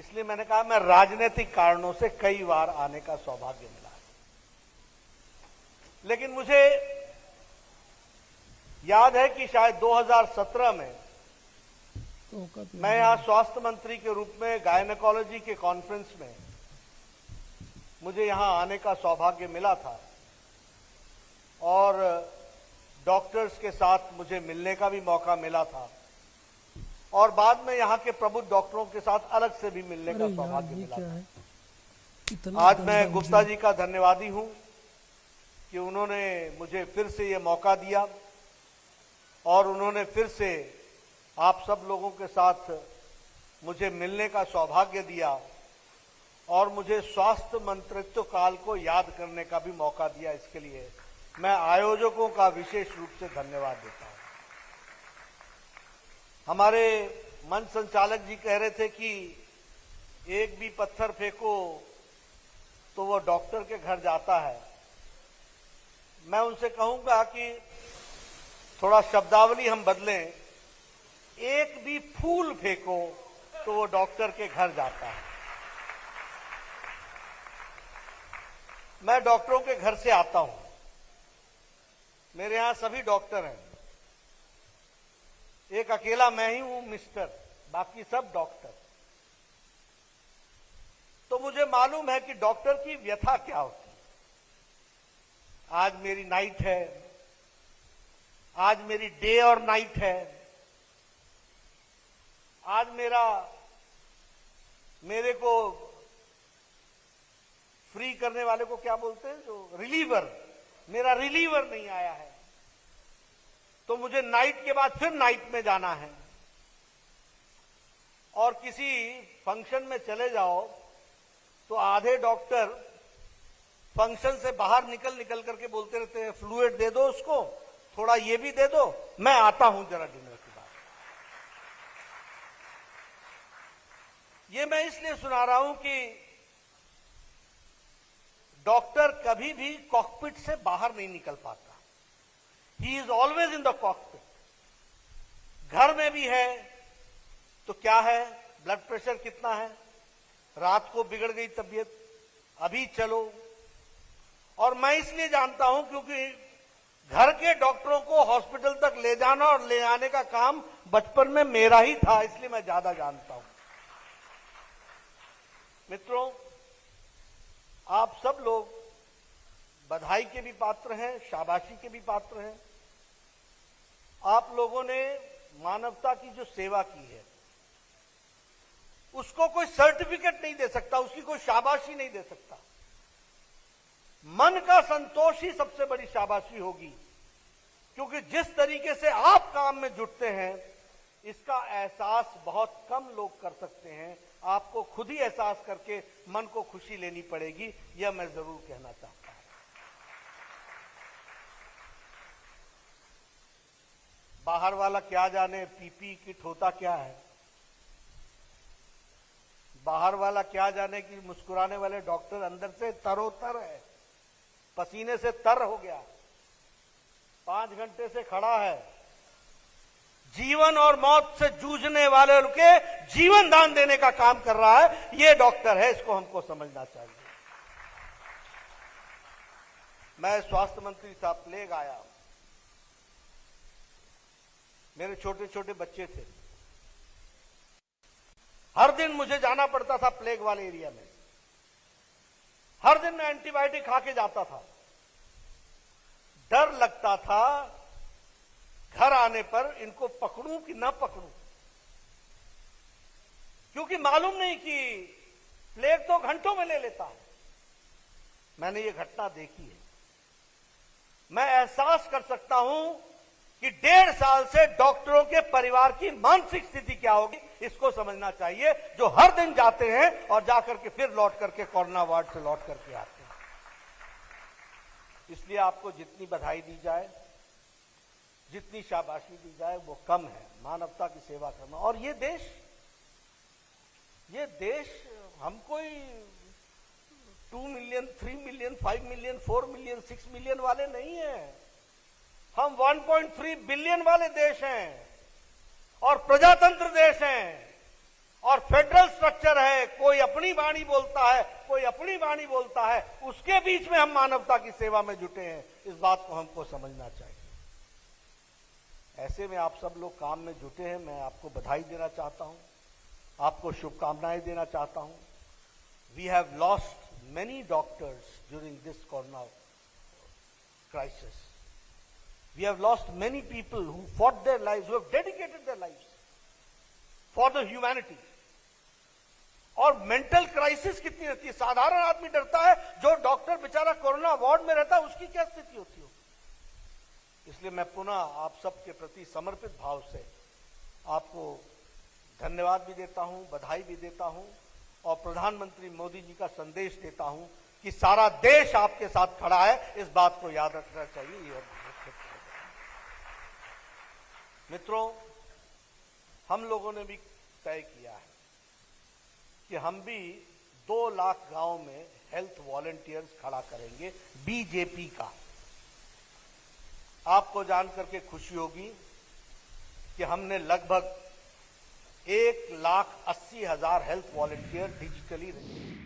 इसलिए मैंने कहा मैं राजनीतिक कारणों से कई बार आने का सौभाग्य मिला है। लेकिन मुझे याद है कि शायद 2017 में मैं यहां स्वास्थ्य मंत्री के रूप में गायनेकोलॉजी के कॉन्फ्रेंस में मुझे यहां आने का सौभाग्य मिला था और डॉक्टर्स के साथ मुझे मिलने का भी मौका मिला था और बाद में यहां के प्रबुद्ध डॉक्टरों के साथ अलग से भी मिलने का सौभाग्य मिला था। आज मैं गुप्ता जी का धन्यवादी हूं कि उन्होंने मुझे फिर से ये मौका दिया और उन्होंने फिर से आप सब लोगों के साथ मुझे मिलने का सौभाग्य दिया और मुझे स्वास्थ्य मंत्रित्व काल को याद करने का भी मौका दिया। इसके लिए मैं आयोजकों का विशेष रूप से धन्यवाद देता हूं। हमारे मंच संचालक जी कह रहे थे कि एक भी पत्थर फेंको तो वो डॉक्टर के घर जाता है। मैं उनसे कहूंगा कि थोड़ा शब्दावली हम बदलें, एक भी फूल फेंको तो वो डॉक्टर के घर जाता है। मैं डॉक्टरों के घर से आता हूं, मेरे यहां सभी डॉक्टर हैं, एक अकेला मैं ही हूं मिस्टर, बाकी सब डॉक्टर। तो मुझे मालूम है कि डॉक्टर की व्यथा क्या होती है। आज मेरी नाइट है, आज मेरी डे और नाइट है, आज मेरे को फ्री करने वाले को क्या बोलते हैं, जो रिलीवर, मेरा रिलीवर नहीं आया है तो मुझे नाइट के बाद फिर नाइट में जाना है। और किसी फंक्शन में चले जाओ तो आधे डॉक्टर फंक्शन से बाहर निकल करके बोलते रहते हैं, फ्लूइड दे दो उसको, थोड़ा ये भी दे दो, मैं आता हूं जरा डिनर के बाद। ये मैं इसलिए सुना रहा हूं कि डॉक्टर कभी भी कॉकपिट से बाहर नहीं निकल पाता। He is always in the cockpit. घर में भी है तो क्या है, ब्लड प्रेशर कितना है, रात को बिगड़ गई तबीयत, अभी चलो। और मैं इसलिए जानता हूं क्योंकि घर के डॉक्टरों को हॉस्पिटल तक ले जाना और ले आने का काम बचपन में मेरा ही था, इसलिए मैं ज्यादा जानता हूं। मित्रों, आप सब लोग बधाई के भी पात्र हैं, शाबाशी के भी पात्र हैं। आप लोगों ने मानवता की जो सेवा की है उसको कोई सर्टिफिकेट नहीं दे सकता, उसकी कोई शाबाशी नहीं दे सकता। मन का संतोष ही सबसे बड़ी शाबाशी होगी, क्योंकि जिस तरीके से आप काम में जुटते हैं इसका एहसास बहुत कम लोग कर सकते हैं। आपको खुद ही एहसास करके मन को खुशी लेनी पड़ेगी, यह मैं जरूर कहना चाहता हूं। बाहर वाला क्या जाने पीपी किट होता क्या है, बाहर वाला क्या जाने कि मुस्कुराने वाले डॉक्टर अंदर से तरोतर है, पसीने से तर हो गया, 5 घंटे से खड़ा है, जीवन और मौत से जूझने वाले के जीवन दान देने का काम कर रहा है। ये डॉक्टर है, इसको हमको समझना चाहिए। मैं स्वास्थ्य मंत्री साहब, प्लेग आया, मेरे छोटे छोटे बच्चे थे, हर दिन मुझे जाना पड़ता था प्लेग वाले एरिया में, हर दिन मैं एंटीबायोटिक खा के जाता था। डर लगता था घर आने पर इनको पकड़ूं कि ना पकड़ूं, क्योंकि मालूम नहीं कि प्लेग तो घंटों में ले लेता है। मैंने ये घटना देखी है, मैं एहसास कर सकता हूं कि 1.5 साल से डॉक्टरों के परिवार की मानसिक स्थिति क्या होगी, इसको समझना चाहिए, जो हर दिन जाते हैं और जाकर के फिर लौट करके कोरोना वार्ड से लौट करके आते हैं। इसलिए आपको जितनी बधाई दी जाए, जितनी शाबाशी दी जाए वो कम है। मानवता की सेवा करना, और ये देश हम कोई 2 million, 3 million, 5 million, 4 million, 6 million वाले नहीं हैं। हम 1.3 बिलियन वाले देश हैं और प्रजातंत्र देश हैं और फेडरल स्ट्रक्चर है। अपनी वाणी बोलता है, कोई अपनी वाणी बोलता है, उसके बीच में हम मानवता की सेवा में जुटे हैं। इस बात को हमको समझना चाहिए। ऐसे में आप सब लोग काम में जुटे हैं, मैं आपको बधाई देना चाहता हूं, आपको शुभकामनाएं देना चाहता हूं। We have lost many doctors during this corona crisis. We have lost many people who fought their lives, who have dedicated their lives for the humanity. और मेंटल क्राइसिस कितनी रहती है, साधारण आदमी डरता है, जो डॉक्टर बेचारा कोरोना वार्ड में रहता है उसकी क्या स्थिति होती होगी। इसलिए मैं पुनः आप सबके प्रति समर्पित भाव से आपको धन्यवाद भी देता हूं, बधाई भी देता हूं और प्रधानमंत्री मोदी जी का संदेश देता हूं कि सारा देश आपके साथ खड़ा है। इस बात को याद रखना चाहिए। मित्रों, हम लोगों ने भी तय किया है कि हम भी 2 लाख गांव में हेल्थ वॉलंटियर्स खड़ा करेंगे, बीजेपी का। आपको जानकर के खुशी होगी कि हमने लगभग 1,80,000 हेल्थ वॉलंटियर डिजिटली रजिस्टर